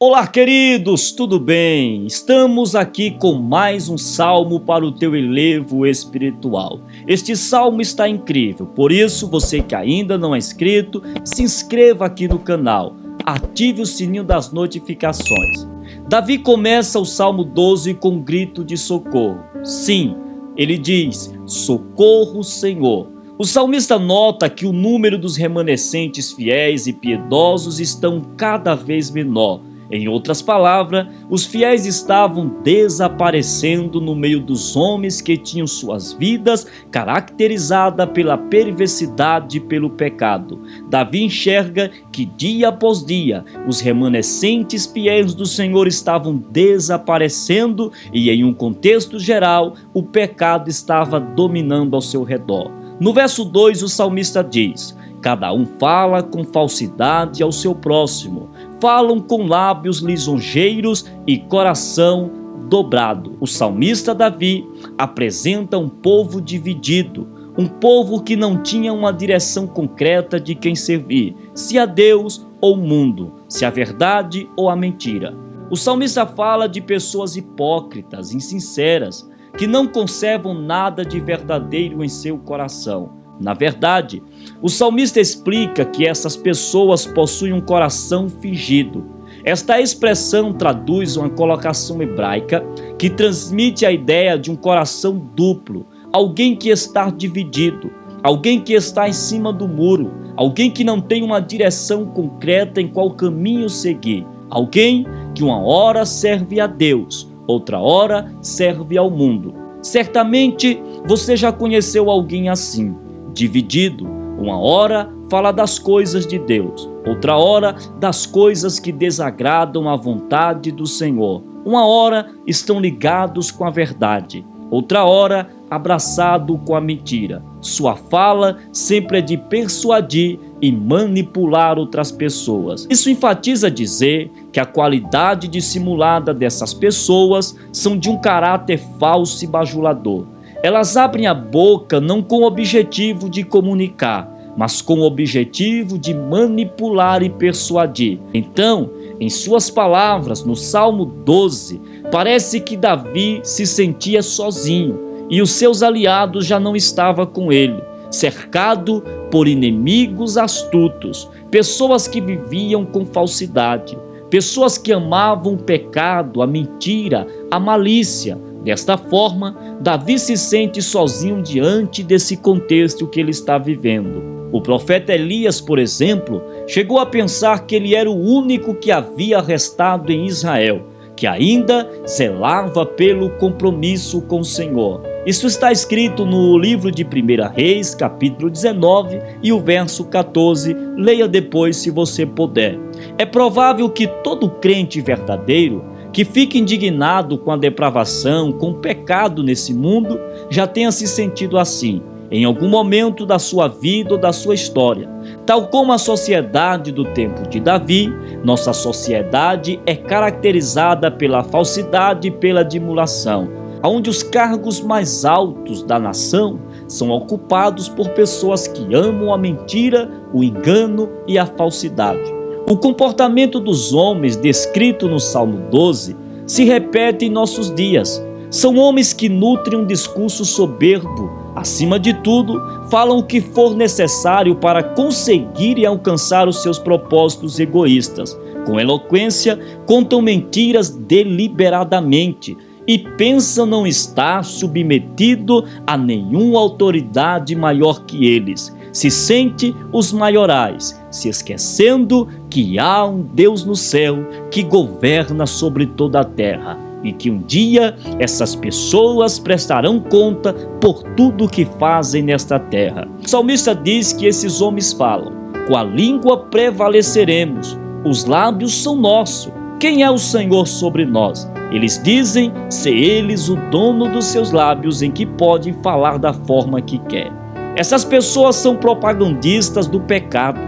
Olá, queridos, tudo bem? Estamos aqui com mais um salmo para o teu elevo espiritual. Este salmo está incrível, por isso você que ainda não é inscrito, se inscreva aqui no canal, ative o sininho das notificações. Davi começa o Salmo 12 com um grito de socorro. Sim, ele diz: socorro, Senhor. O salmista nota que o número dos remanescentes fiéis e piedosos estão cada vez menor. Em outras palavras, os fiéis estavam desaparecendo no meio dos homens que tinham suas vidas caracterizadas pela perversidade e pelo pecado. Davi enxerga que dia após dia os remanescentes fiéis do Senhor estavam desaparecendo e, em um contexto geral, o pecado estava dominando ao seu redor. No verso 2, o salmista diz: cada um fala com falsidade ao seu próximo, falam com lábios lisonjeiros e coração dobrado. O salmista Davi apresenta um povo dividido, um povo que não tinha uma direção concreta de quem servir, se a Deus ou o mundo, se a verdade ou a mentira. O salmista fala de pessoas hipócritas, insinceras, que não conservam nada de verdadeiro em seu coração. Na verdade, o salmista explica que essas pessoas possuem um coração fingido. Esta expressão traduz uma colocação hebraica que transmite a ideia de um coração duplo, alguém que está dividido, alguém que está em cima do muro, alguém que não tem uma direção concreta em qual caminho seguir, alguém que uma hora serve a Deus, outra hora serve ao mundo. Certamente você já conheceu alguém assim, dividido. Uma hora fala das coisas de Deus, outra hora das coisas que desagradam a vontade do Senhor. Uma hora estão ligados com a verdade, outra hora abraçado com a mentira. Sua fala sempre é de persuadir e manipular outras pessoas. Isso enfatiza dizer que a qualidade dissimulada dessas pessoas são de um caráter falso e bajulador. Elas abrem a boca não com o objetivo de comunicar, mas com o objetivo de manipular e persuadir. Então, em suas palavras, no Salmo 12, parece que Davi se sentia sozinho e os seus aliados já não estavam com ele, cercado por inimigos astutos, pessoas que viviam com falsidade, pessoas que amavam o pecado, a mentira, a malícia. Desta forma, Davi se sente sozinho diante desse contexto que ele está vivendo. O profeta Elias, por exemplo, chegou a pensar que ele era o único que havia restado em Israel, que ainda zelava pelo compromisso com o Senhor. Isso está escrito no livro de 1 Reis, capítulo 19 e o verso 14. Leia depois se você puder. É provável que todo crente verdadeiro que fica indignado com a depravação, com o pecado nesse mundo, já tenha se sentido assim, em algum momento da sua vida ou da sua história. Tal como a sociedade do tempo de Davi, nossa sociedade é caracterizada pela falsidade e pela dissimulação, onde os cargos mais altos da nação são ocupados por pessoas que amam a mentira, o engano e a falsidade. O comportamento dos homens descrito no Salmo 12 se repete em nossos dias. São homens que nutrem um discurso soberbo. Acima de tudo, falam o que for necessário para conseguirem alcançar os seus propósitos egoístas. Com eloquência, contam mentiras deliberadamente e pensam não estar submetido a nenhuma autoridade maior que eles. Se sente os maiorais, se esquecendo que há um Deus no céu que governa sobre toda a terra e que um dia essas pessoas prestarão conta por tudo que fazem nesta terra. O salmista diz que esses homens falam: com a língua prevaleceremos, os lábios são nossos. Quem é o Senhor sobre nós? Eles dizem ser eles o dono dos seus lábios em que podem falar da forma que quer. Essas pessoas são propagandistas do pecado,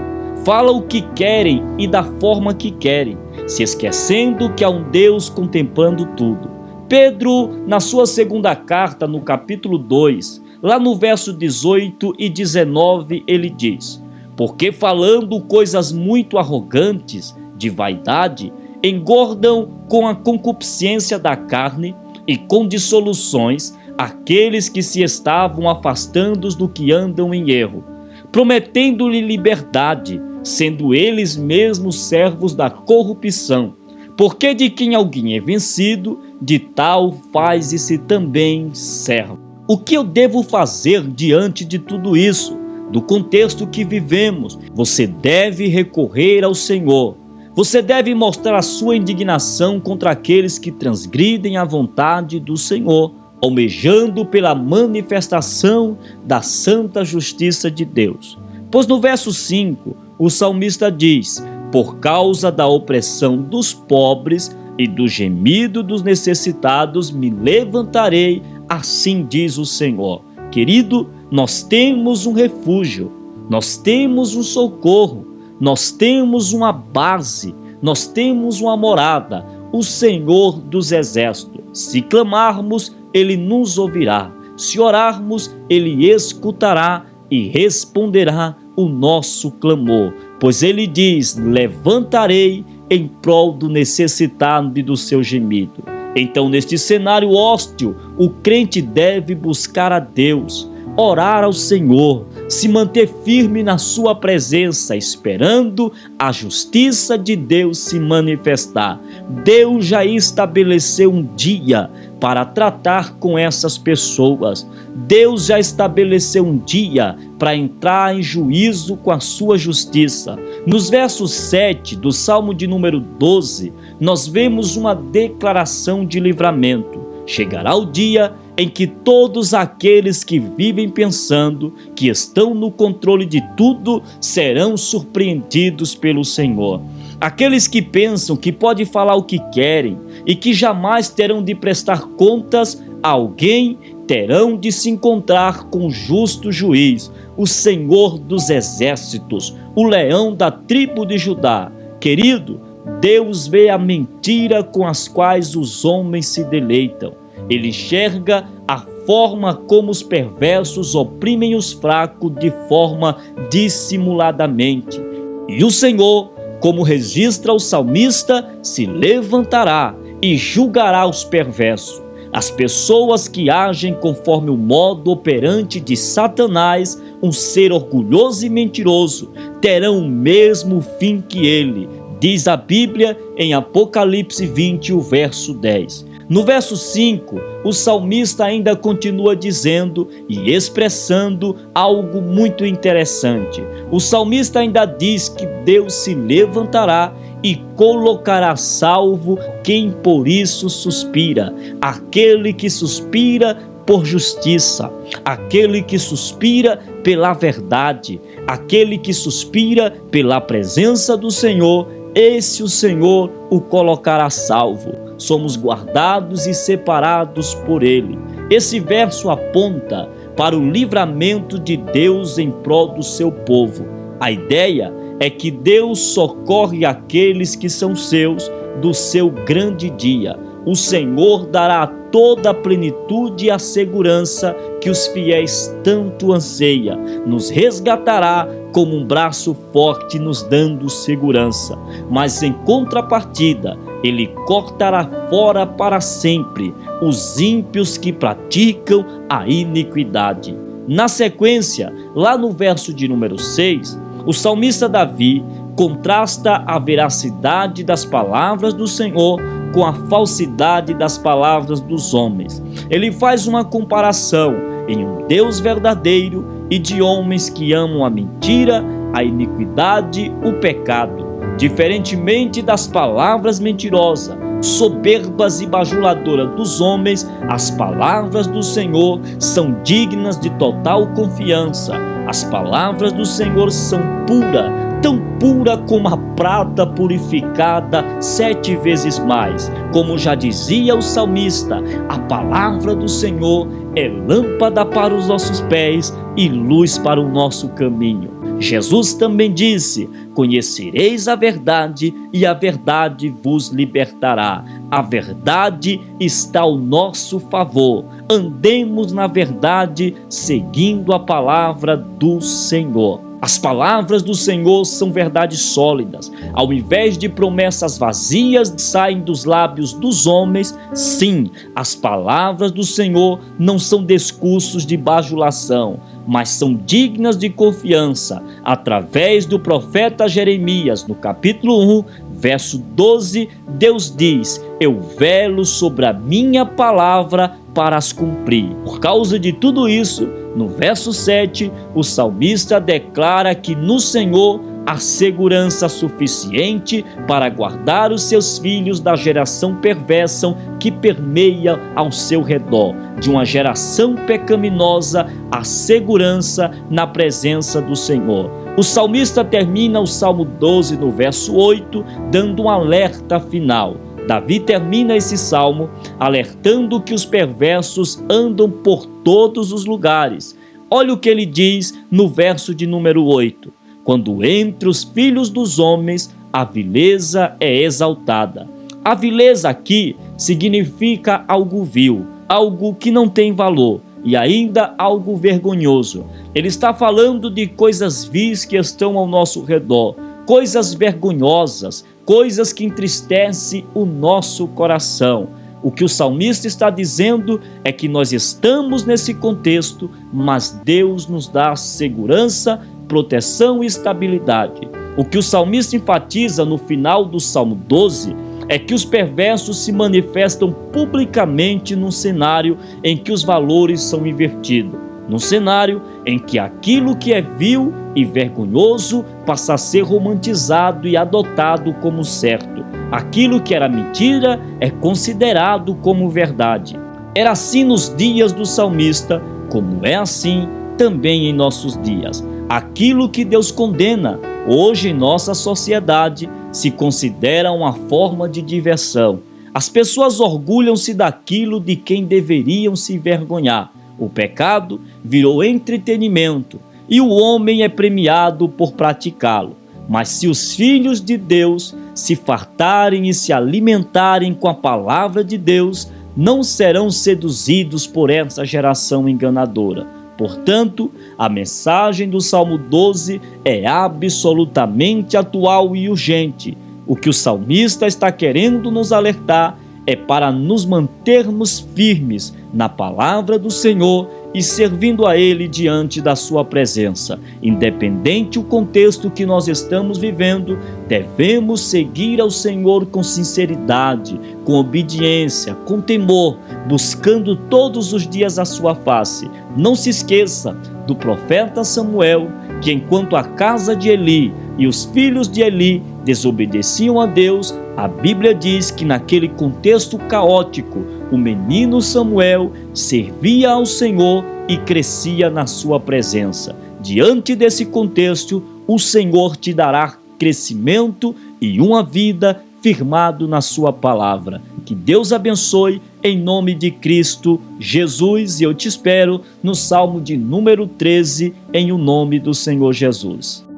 falam o que querem e da forma que querem, se esquecendo que há um Deus contemplando tudo. Pedro, na sua segunda carta, no capítulo 2, lá no verso 18 e 19, ele diz: porque falando coisas muito arrogantes, de vaidade, engordam com a concupiscência da carne e com dissoluções aqueles que se estavam afastando do que andam em erro, prometendo-lhe liberdade, sendo eles mesmos servos da corrupção. Porque de quem alguém é vencido, de tal faz-se também servo. O que eu devo fazer diante de tudo isso? Do contexto que vivemos, você deve recorrer ao Senhor. Você deve mostrar a sua indignação contra aqueles que transgridem a vontade do Senhor, almejando pela manifestação da santa justiça de Deus. Pois no verso 5, o salmista diz: por causa da opressão dos pobres e do gemido dos necessitados me levantarei, assim diz o Senhor. Querido, nós temos um refúgio, nós temos um socorro, nós temos uma base, nós temos uma morada, o Senhor dos Exércitos. Se clamarmos, Ele nos ouvirá. Se orarmos, Ele escutará e responderá o nosso clamor. Pois Ele diz: levantarei em prol do necessitado e do seu gemido. Então, neste cenário hostil, o crente deve buscar a Deus, orar ao Senhor, se manter firme na sua presença, esperando a justiça de Deus se manifestar. Deus já estabeleceu um dia para tratar com essas pessoas. Deus já estabeleceu um dia para entrar em juízo com a sua justiça. Nos versos 7 do Salmo de número 12, nós vemos uma declaração de livramento. Chegará o dia em que todos aqueles que vivem pensando que estão no controle de tudo serão surpreendidos pelo Senhor. Aqueles que pensam que podem falar o que querem e que jamais terão de prestar contas a alguém, terão de se encontrar com o justo juiz, o Senhor dos Exércitos, o leão da tribo de Judá. Querido, Deus vê a mentira com as quais os homens se deleitam. Ele enxerga a forma como os perversos oprimem os fracos de forma dissimuladamente. E o Senhor, como registra o salmista, se levantará e julgará os perversos. As pessoas que agem conforme o modo operante de Satanás, um ser orgulhoso e mentiroso, terão o mesmo fim que ele, diz a Bíblia em Apocalipse 20, o verso 10. No verso 5, o salmista ainda continua dizendo e expressando algo muito interessante. O salmista ainda diz que Deus se levantará e colocará salvo quem por isso suspira, aquele que suspira por justiça, aquele que suspira pela verdade, aquele que suspira pela presença do Senhor, esse o Senhor o colocará salvo. Somos guardados e separados por Ele. Esse verso aponta para o livramento de Deus em prol do seu povo. A ideia é que Deus socorre aqueles que são seus do seu grande dia. O Senhor dará toda a plenitude e a segurança que os fiéis tanto anseiam. Nos resgatará como um braço forte nos dando segurança. Mas em contrapartida, Ele cortará fora para sempre os ímpios que praticam a iniquidade. Na sequência, lá no verso de número 6, o salmista Davi contrasta a veracidade das palavras do Senhor com a falsidade das palavras dos homens. Ele faz uma comparação em um Deus verdadeiro e de homens que amam a mentira, a iniquidade, o pecado. Diferentemente das palavras mentirosas, soberbas e bajuladoras dos homens, as palavras do Senhor são dignas de total confiança. As palavras do Senhor são puras, tão pura como a prata purificada 7 vezes mais. Como já dizia o salmista, a palavra do Senhor é lâmpada para os nossos pés e luz para o nosso caminho. Jesus também disse: conhecereis a verdade e a verdade vos libertará. A verdade está ao nosso favor. Andemos na verdade, seguindo a palavra do Senhor. As palavras do Senhor são verdades sólidas. Ao invés de promessas vazias que saem dos lábios dos homens, sim, as palavras do Senhor não são discursos de bajulação, mas são dignas de confiança. Através do profeta Jeremias, no capítulo 1, verso 12, Deus diz: eu velo sobre a minha palavra para as cumprir. Por causa de tudo isso, no verso 7, o salmista declara que no Senhor há segurança suficiente para guardar os seus filhos da geração perversa que permeia ao seu redor. De uma geração pecaminosa, há segurança na presença do Senhor. O salmista termina o Salmo 12 no verso 8, dando um alerta final. Davi termina esse salmo alertando que os perversos andam por todos os lugares. Olha o que ele diz no verso de número 8. Quando entre os filhos dos homens a vileza é exaltada. A vileza aqui significa algo vil, algo que não tem valor e ainda algo vergonhoso. Ele está falando de coisas vis que estão ao nosso redor, coisas vergonhosas, coisas que entristecem o nosso coração. O que o salmista está dizendo é que nós estamos nesse contexto, mas Deus nos dá segurança, proteção e estabilidade. O que o salmista enfatiza no final do Salmo 12 é que os perversos se manifestam publicamente num cenário em que os valores são invertidos, num cenário em que aquilo que é vil e vergonhoso passa a ser romantizado e adotado como certo. Aquilo que era mentira é considerado como verdade. Era assim nos dias do salmista, como é assim também em nossos dias. Aquilo que Deus condena hoje em nossa sociedade se considera uma forma de diversão. As pessoas orgulham-se daquilo de quem deveriam se envergonhar. O pecado virou entretenimento e o homem é premiado por praticá-lo. Mas se os filhos de Deus se fartarem e se alimentarem com a palavra de Deus, não serão seduzidos por essa geração enganadora. Portanto, a mensagem do Salmo 12 é absolutamente atual e urgente. O que o salmista está querendo nos alertar é para nos mantermos firmes na palavra do Senhor e servindo a Ele diante da sua presença. Independente o contexto que nós estamos vivendo, devemos seguir ao Senhor com sinceridade, com obediência, com temor, buscando todos os dias a sua face. Não se esqueça do profeta Samuel, que enquanto a casa de Eli e os filhos de Eli desobedeciam a Deus, a Bíblia diz que naquele contexto caótico, o menino Samuel servia ao Senhor e crescia na sua presença. Diante desse contexto, o Senhor te dará crescimento e uma vida firmado na sua palavra. Que Deus abençoe em nome de Cristo Jesus, e eu te espero no Salmo de número 13, em o nome do Senhor Jesus.